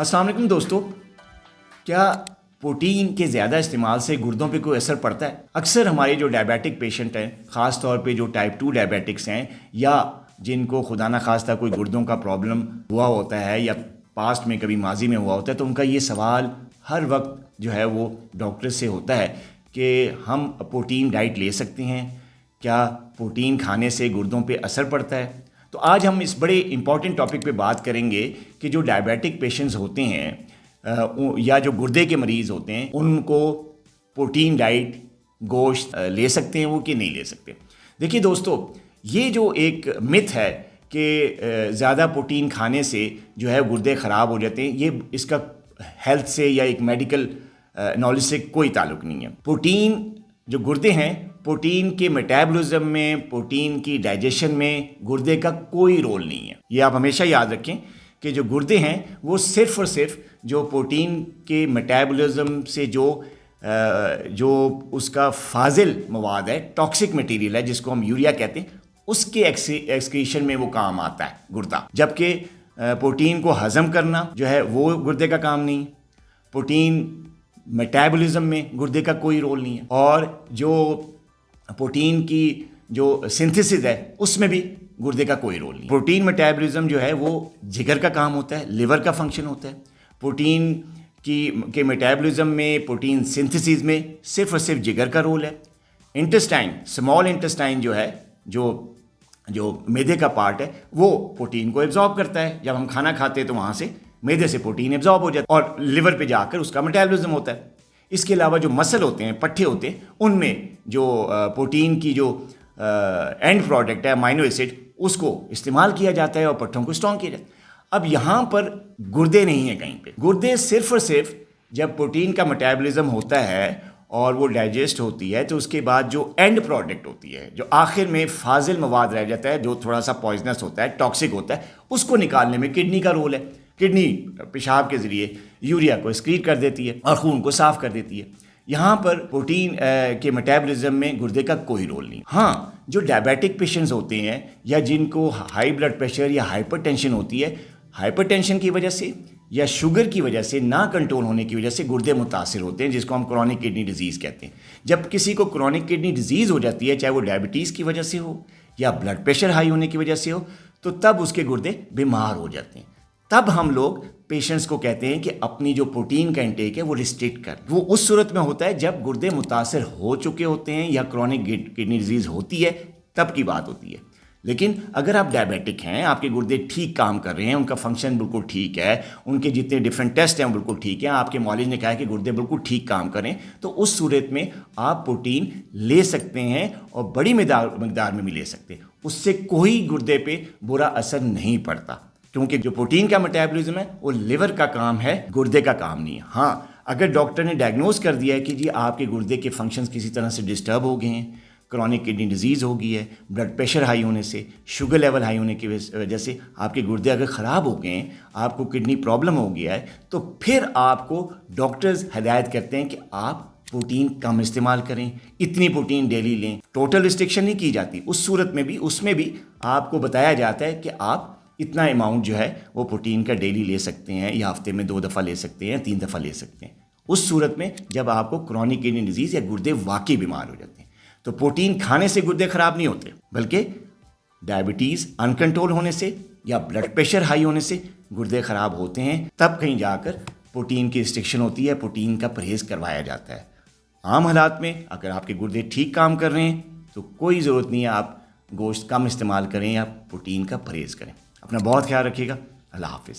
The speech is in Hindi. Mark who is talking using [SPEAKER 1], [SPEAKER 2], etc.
[SPEAKER 1] अस्सलाम वालेकुम दोस्तों, क्या प्रोटीन के ज़्यादा इस्तेमाल से गुर्दों पे कोई असर पड़ता है? अक्सर हमारे जो डायबिटिक पेशेंट हैं, ख़ास तौर पे जो टाइप 2 डायबिटिक्स हैं या जिनको खुदा न खास्ता कोई गुर्दों का प्रॉब्लम हुआ होता है या पास्ट में कभी माजी में हुआ होता है, तो उनका ये सवाल हर वक्त जो है वो डॉक्टर से होता है कि हम प्रोटीन डाइट ले सकते हैं, क्या प्रोटीन खाने से गुर्दों पे असर पड़ता है? तो आज हम इस बड़े इंपॉर्टेंट टॉपिक पे बात करेंगे कि जो डायबिटिक पेशेंट्स होते हैं या जो गुर्दे के मरीज़ होते हैं, उनको प्रोटीन डाइट गोश्त ले सकते हैं वो कि नहीं ले सकते। देखिए दोस्तों, ये जो एक मिथ है कि ज़्यादा प्रोटीन खाने से जो है गुर्दे ख़राब हो जाते हैं, ये इसका हेल्थ से या एक मेडिकल नॉलेज से कोई ताल्लुक़ नहीं है। प्रोटीन जो गुर्दे हैं, प्रोटीन के मेटाबॉलिज्म में, प्रोटीन की डाइजेशन में गुर्दे का कोई रोल नहीं है। ये आप हमेशा याद रखें कि जो गुर्दे हैं वो सिर्फ़ और सिर्फ जो प्रोटीन के मेटाबॉलिज्म से जो उसका फाजिल मवाद है, टॉक्सिक मटेरियल है जिसको हम यूरिया कहते हैं, उसके एक्सक्रीशन में वो काम आता है गुर्दा। जबकि प्रोटीन को हज़म करना जो है वो गुर्दे का काम नहीं। प्रोटीन मेटाबॉलिज्म में गुर्दे का कोई रोल नहीं है, और जो प्रोटीन की जो सिंथेसिस है उसमें भी गुर्दे का कोई रोल नहीं। प्रोटीन मेटाबॉलिज्म जो है वो जिगर का काम होता है, लिवर का फंक्शन होता है। प्रोटीन के मेटाबॉलिज्म में, प्रोटीन सिंथेसिस में सिर्फ और सिर्फ जिगर का रोल है। इंटेस्टाइन, स्मॉल इंटेस्टाइन जो है, जो मैदे का पार्ट है, वो प्रोटीन को एब्जॉर्ब करता है। जब हम खाना खाते हैं तो वहाँ से मैदे से प्रोटीन एब्जॉर्ब हो जाता है और लिवर पे जाकर उसका मेटाबॉलिज्म होता है। इसके अलावा जो मसल होते हैं, पट्ठे होते हैं, उनमें जो प्रोटीन की जो एंड प्रोडक्ट है अमीनो एसिड, उसको इस्तेमाल किया जाता है और पट्ठों को स्ट्रॉन्ग किया जाता है। अब यहाँ पर गुर्दे नहीं है कहीं पे। गुर्दे सिर्फ और सिर्फ जब प्रोटीन का मेटाबॉलिज्म होता है और वो डाइजेस्ट होती है, तो उसके बाद जो एंड प्रोडक्ट होती है, जो आखिर में फाजिल मवाद रह जाता है, जो थोड़ा सा पॉइजनस होता है, टॉक्सिक होता है, उसको निकालने में किडनी का रोल है। किडनी पेशाब के ज़रिए यूरिया को एक्सक्रीट कर देती है और खून को साफ़ कर देती है। यहाँ पर प्रोटीन के मेटाबॉलिज्म में गुर्दे का कोई रोल नहीं। हाँ, जो डायबिटिक पेशेंट्स होते हैं या जिनको हाई ब्लड प्रेशर या हाइपरटेंशन होती है, हाइपरटेंशन की वजह से या शुगर की वजह से ना कंट्रोल होने की वजह से गुर्दे मुतासिर होते हैं, जिसको हम क्रॉनिक किडनी डिजीज़ कहते हैं। जब किसी को क्रॉनिक किडनी डिजीज़ हो जाती है, चाहे वो डायबिटीज़ की वजह से हो या ब्लड प्रेशर हाई होने की वजह से हो, तो तब उसके गुर्दे बीमार हो जाते हैं। तब हम लोग पेशेंट्स को कहते हैं कि अपनी जो प्रोटीन का इंटेक है वो रिस्ट्रिक्ट कर। वो उस सूरत में होता है जब गुर्दे मुतासिर हो चुके होते हैं या क्रॉनिक किडनी डिजीज़ होती है, तब की बात होती है। लेकिन अगर आप डायबिटिक हैं, आपके गुर्दे ठीक काम कर रहे हैं, उनका फंक्शन बिल्कुल ठीक है, उनके जितने डिफरेंट टेस्ट हैं वो बिल्कुल ठीक हैं, आपके मॉलिज ने कहा है कि गुर्दे बिल्कुल ठीक काम करें, तो उस सूरत में आप प्रोटीन ले सकते हैं और बड़ी मकदार में भी ले सकते हैं। उससे कोई गुर्दे पे बुरा असर नहीं पड़ता, क्योंकि जो प्रोटीन का मेटाबॉलिज्म है वो लिवर का काम है, गुर्दे का काम नहीं है। हाँ, अगर डॉक्टर ने डायग्नोज कर दिया है कि जी आपके गुर्दे के फंक्शंस किसी तरह से डिस्टर्ब हो गए हैं, क्रॉनिक किडनी डिजीज़ हो गई है, ब्लड प्रेशर हाई होने से, शुगर लेवल हाई होने की वजह से आपके गुर्दे अगर ख़राब हो गए हैं, आपको किडनी प्रॉब्लम हो गया है, तो फिर आपको डॉक्टर्स हिदायत करते हैं कि आप प्रोटीन कम इस्तेमाल करें, इतनी प्रोटीन डेली लें। टोटल रिस्ट्रिक्शन नहीं की जाती उस सूरत में भी, उसमें भी आपको बताया जाता है कि आप इतना अमाउंट जो है वो प्रोटीन का डेली ले सकते हैं, या हफ्ते में 2 दफ़ा ले सकते हैं, 3 दफ़ा ले सकते हैं, उस सूरत में जब आपको क्रॉनिक किडनी डिजीज़ या गुर्दे वाकई बीमार हो जाते हैं। तो प्रोटीन खाने से गुर्दे ख़राब नहीं होते, बल्कि डायबिटीज़ अनकंट्रोल होने से या ब्लड प्रेशर हाई होने से गुर्दे ख़राब होते हैं। तब कहीं जाकर प्रोटीन की रिस्ट्रिक्शन होती है, प्रोटीन का परहेज़ करवाया जाता है। आम हालात में अगर आपके गुर्दे ठीक काम कर रहे हैं तो कोई ज़रूरत नहीं है आप गोश्त कम इस्तेमाल करें या प्रोटीन का परहेज़ करें। अपना बहुत ख्याल रखिएगा। अल्लाह हाफिज़।